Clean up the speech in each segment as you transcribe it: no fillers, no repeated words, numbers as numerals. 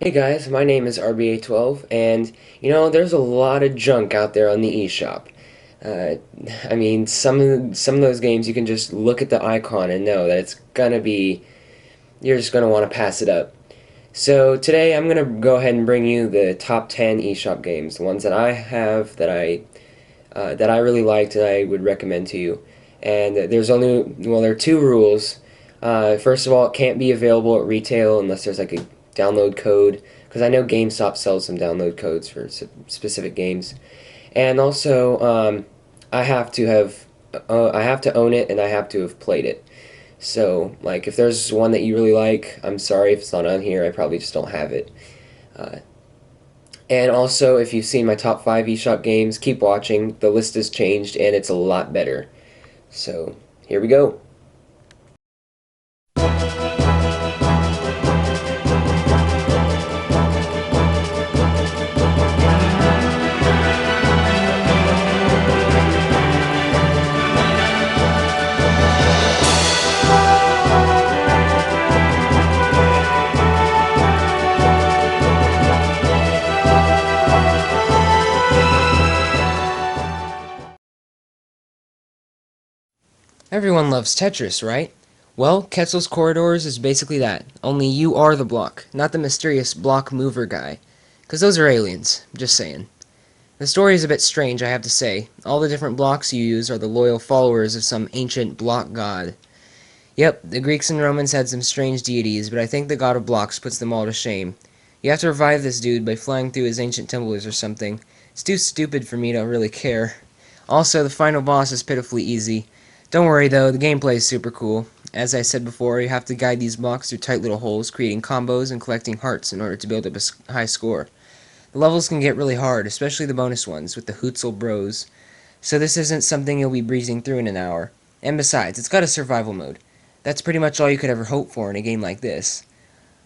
Hey guys, my name is Rba12, and there's a lot of junk out there on the eShop. Uh, I mean, some of those games you can just look at the icon and know that it's gonna be you're just gonna want to pass it up. So today I'm gonna go ahead and bring you the top 10 eShop games, the ones that I have that I really liked and I would recommend to you. And there are two rules. First of all, it can't be available at retail unless there's like a download code, because I know GameStop sells some download codes for specific games. And also, I have to own it and I have to have played it. So, like, if there's one that you really like, I'm sorry if it's not on here. I probably just don't have it. Uh, and also, if you've seen my top 5 eShop games, keep watching. The list has changed and it's a lot better. So, here we go. Everyone loves Tetris, right? Well, Quetzals Corridors is basically that, only you are the block, not the mysterious block mover guy. 'Cause those are aliens, just saying. The story is a bit strange, I have to say. All the different blocks you use are the loyal followers of some ancient block god. Yep, the Greeks and Romans had some strange deities, but I think the god of blocks puts them all to shame. You have to revive this dude by flying through his ancient temples or something. It's too stupid for me to really care. Also, the final boss is pitifully easy. Don't worry though, the gameplay is super cool. As I said before, you have to guide these blocks through tight little holes, creating combos and collecting hearts in order to build up a high score. The levels can get really hard, especially the bonus ones, with the Hootsel Bros. So this isn't something you'll be breezing through in an hour. And besides, it's got a survival mode. That's pretty much all you could ever hope for in a game like this.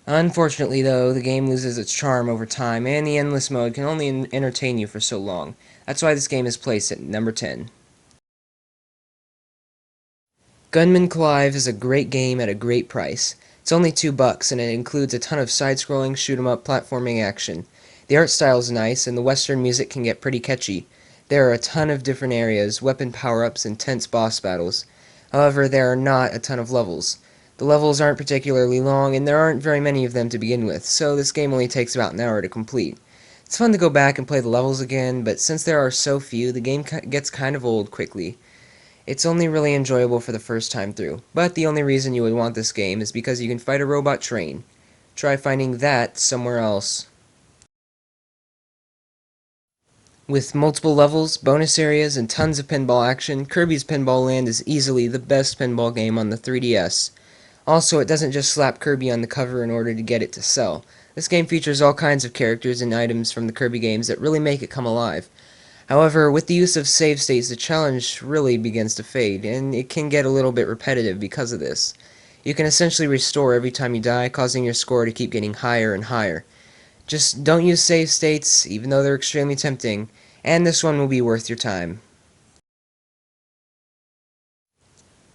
Unfortunately though, the game loses its charm over time, and the endless mode can only entertain you for so long. That's why this game is placed at number 10. Gunman Clive is a great game at a great price. It's only $2, and it includes a ton of side-scrolling, shoot-'em-up platforming action. The art style is nice, and the western music can get pretty catchy. There are a ton of different areas, weapon power-ups, and tense boss battles. However, there are not a ton of levels. The levels aren't particularly long, and there aren't very many of them to begin with, so this game only takes about an hour to complete. It's fun to go back and play the levels again, but since there are so few, the game gets kind of old quickly. It's only really enjoyable for the first time through, but the only reason you would want this game is because you can fight a robot train. Try finding that somewhere else. With multiple levels, bonus areas, and tons of pinball action, Kirby's Pinball Land is easily the best pinball game on the 3DS. Also, it doesn't just slap Kirby on the cover in order to get it to sell. This game features all kinds of characters and items from the Kirby games that really make it come alive. However, with the use of save states, the challenge really begins to fade, and it can get a little bit repetitive because of this. You can essentially restore every time you die, causing your score to keep getting higher and higher. Just don't use save states, even though they're extremely tempting, and this one will be worth your time.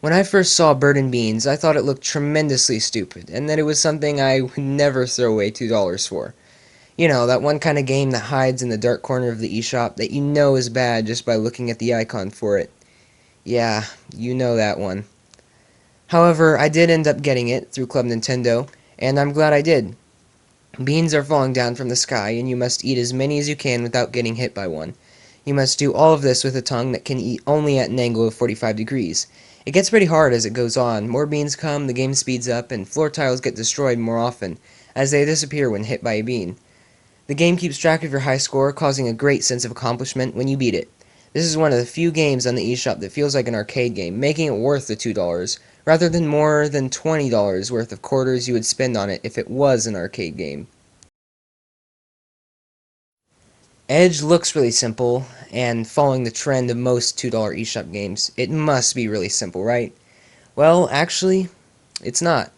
When I first saw Burton Beans, I thought it looked tremendously stupid, and that it was something I would never throw away $2 for. You know, that one kind of game that hides in the dark corner of the eShop that you know is bad just by looking at the icon for it. Yeah, you know that one. However, I did end up getting it through Club Nintendo, and I'm glad I did. Beans are falling down from the sky, and you must eat as many as you can without getting hit by one. You must do all of this with a tongue that can eat only at an angle of 45 degrees. It gets pretty hard as it goes on. More beans come, the game speeds up, and floor tiles get destroyed more often, as they disappear when hit by a bean. The game keeps track of your high score, causing a great sense of accomplishment when you beat it. This is one of the few games on the eShop that feels like an arcade game, making it worth the $2, rather than more than $20 worth of quarters you would spend on it if it was an arcade game. Edge looks really simple, and following the trend of most $2 eShop games, it must be really simple, right? Well, actually, it's not.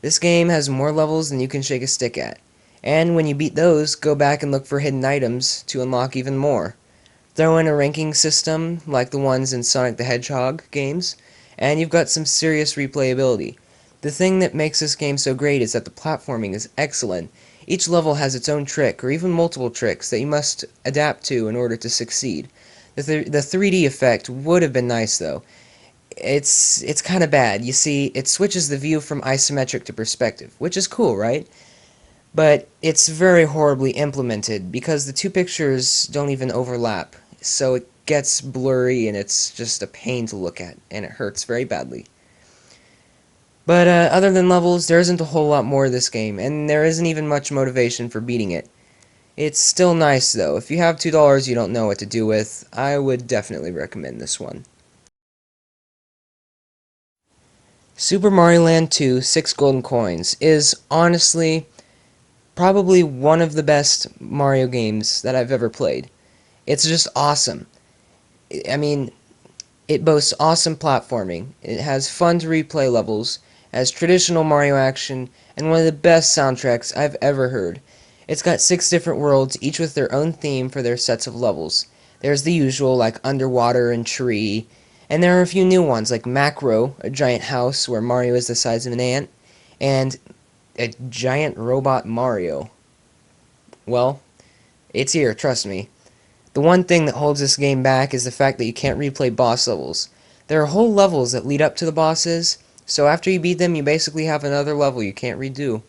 This game has more levels than you can shake a stick at. And when you beat those, go back and look for hidden items to unlock even more. Throw in a ranking system like the ones in Sonic the Hedgehog games, and you've got some serious replayability. The thing that makes this game so great is that the platforming is excellent. Each level has its own trick, or even multiple tricks, that you must adapt to in order to succeed. The 3D effect would have been nice, though. It's kind of bad. You see, it switches the view from isometric to perspective, which is cool, right? But it's very horribly implemented because the two pictures don't even overlap, so it gets blurry and it's just a pain to look at, and it hurts very badly. But other than levels, there isn't a whole lot more of this game, and there isn't even much motivation for beating it. It's still nice, though. If you have $2 you don't know what to do with, I would definitely recommend this one. Super Mario Land 2 6 Golden Coins is honestly probably one of the best Mario games that I've ever played. It's just awesome. I mean, it boasts awesome platforming, it has fun to replay levels, has traditional Mario action, and one of the best soundtracks I've ever heard. It's got 6 different worlds, each with their own theme for their sets of levels. There's the usual, like underwater and tree, and there are a few new ones, like Macro, a giant house where Mario is the size of an ant, and a giant robot Mario. Well, it's here, trust me. The one thing that holds this game back is the fact that you can't replay boss levels. There are whole levels that lead up to the bosses, so after you beat them, you basically have another level you can't redo.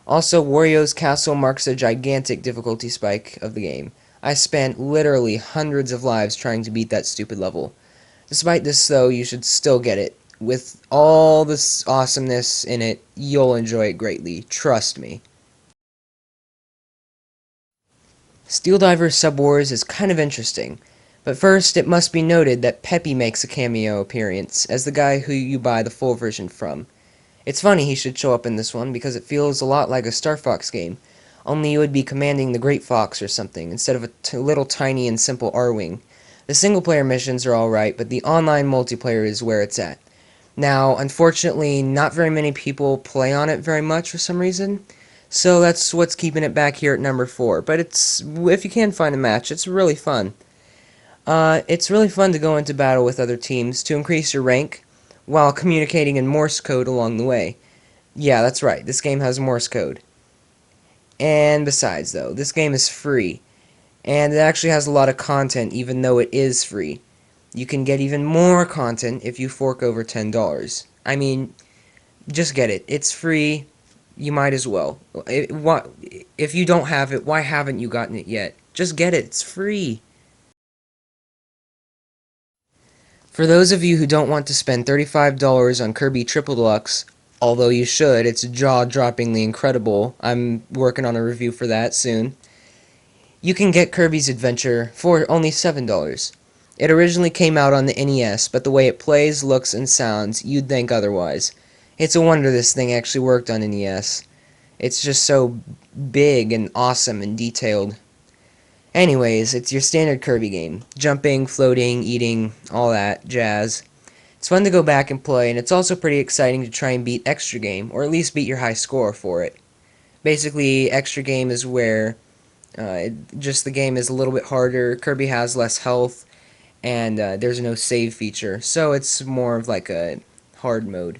Also, Wario's Castle marks a gigantic difficulty spike of the game. I spent literally hundreds of lives trying to beat that stupid level. Despite this, though, you should still get it. With all this awesomeness in it, you'll enjoy it greatly. Trust me. Steel Diver Sub-Wars is kind of interesting, but first it must be noted that Peppy makes a cameo appearance as the guy who you buy the full version from. It's funny he should show up in this one because it feels a lot like a Star Fox game, only you would be commanding the Great Fox or something instead of a little tiny and simple R-Wing. The single-player missions are alright, but the online multiplayer is where it's at. Now, unfortunately, not very many people play on it very much for some reason, so that's what's keeping it back here at number 4. But if you can find a match, it's really fun. It's really fun to go into battle with other teams to increase your rank, while communicating in Morse code along the way. Yeah, that's right, this game has Morse code. And besides, though, this game is free, and it actually has a lot of content even though it is free. You can get even more content if you fork over $10. I mean, just get it. It's free. You might as well. If you don't have it, why haven't you gotten it yet? Just get it. It's free. For those of you who don't want to spend $35 on Kirby Triple Deluxe, although you should, it's jaw-droppingly incredible. I'm working on a review for that soon. You can get Kirbys Adventure for only $7. It originally came out on the NES, but the way it plays, looks, and sounds, you'd think otherwise. It's a wonder this thing actually worked on NES. It's just so big and awesome and detailed. Anyways, it's your standard Kirby game. Jumping, floating, eating, all that jazz. It's fun to go back and play, and it's also pretty exciting to try and beat Extra Game, or at least beat your high score for it. Basically, Extra Game is where just the game is a little bit harder, Kirby has less health, and there's no save feature, so it's more of like a hard mode.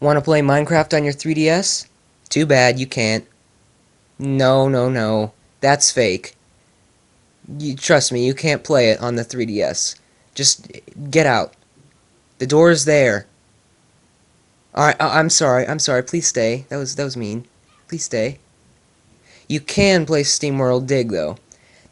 Want to play Minecraft on your 3DS? Too bad, you can't. No, no, no. That's fake. Trust me, you can't play it on the 3DS. Just get out. The door is there. Alright, I'm sorry, please stay. That was mean. Please stay. You can play SteamWorld Dig, though.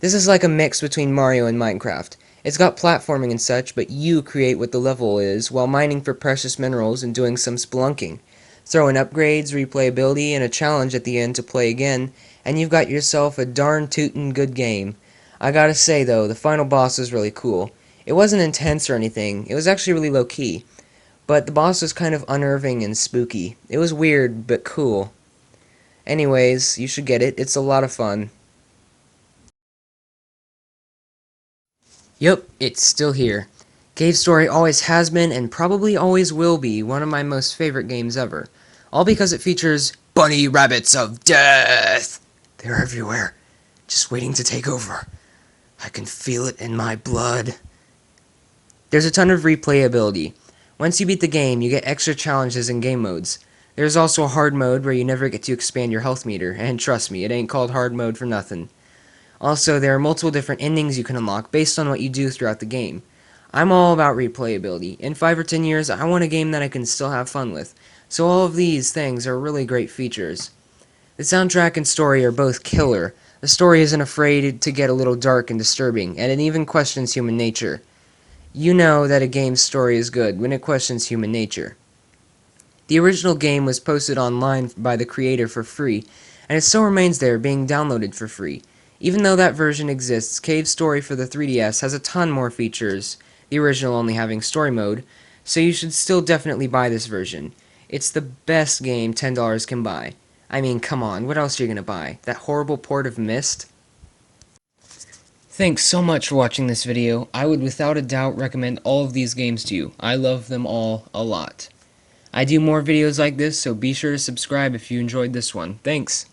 This is like a mix between Mario and Minecraft. It's got platforming and such, but you create what the level is while mining for precious minerals and doing some spelunking. Throw in upgrades, replayability, and a challenge at the end to play again, and you've got yourself a darn tootin' good game. I gotta say, though, the final boss was really cool. It wasn't intense or anything, it was actually really low-key. But the boss was kind of unnerving and spooky. It was weird, but cool. Anyways, you should get it. It's a lot of fun. Yup, it's still here. Cave Story always has been, and probably always will be, one of my most favorite games ever. All because it features bunny rabbits of death! They're everywhere, just waiting to take over. I can feel it in my blood. There's a ton of replayability. Once you beat the game, you get extra challenges and game modes. There's also a hard mode where you never get to expand your health meter, and trust me, it ain't called hard mode for nothing. Also, there are multiple different endings you can unlock based on what you do throughout the game. I'm all about replayability. In 5 or 10 years, I want a game that I can still have fun with. So all of these things are really great features. The soundtrack and story are both killer. The story isn't afraid to get a little dark and disturbing, and it even questions human nature. You know that a game's story is good when it questions human nature. The original game was posted online by the creator for free, and it still remains there being downloaded for free. Even though that version exists, Cave's story for the 3DS has a ton more features, the original only having story mode, so you should still definitely buy this version. It's the best game $10 can buy. I mean, come on, what else are you gonna buy? That horrible port of Myst? Thanks so much for watching this video. I would without a doubt recommend all of these games to you. I love them all a lot. I do more videos like this, so be sure to subscribe if you enjoyed this one. Thanks!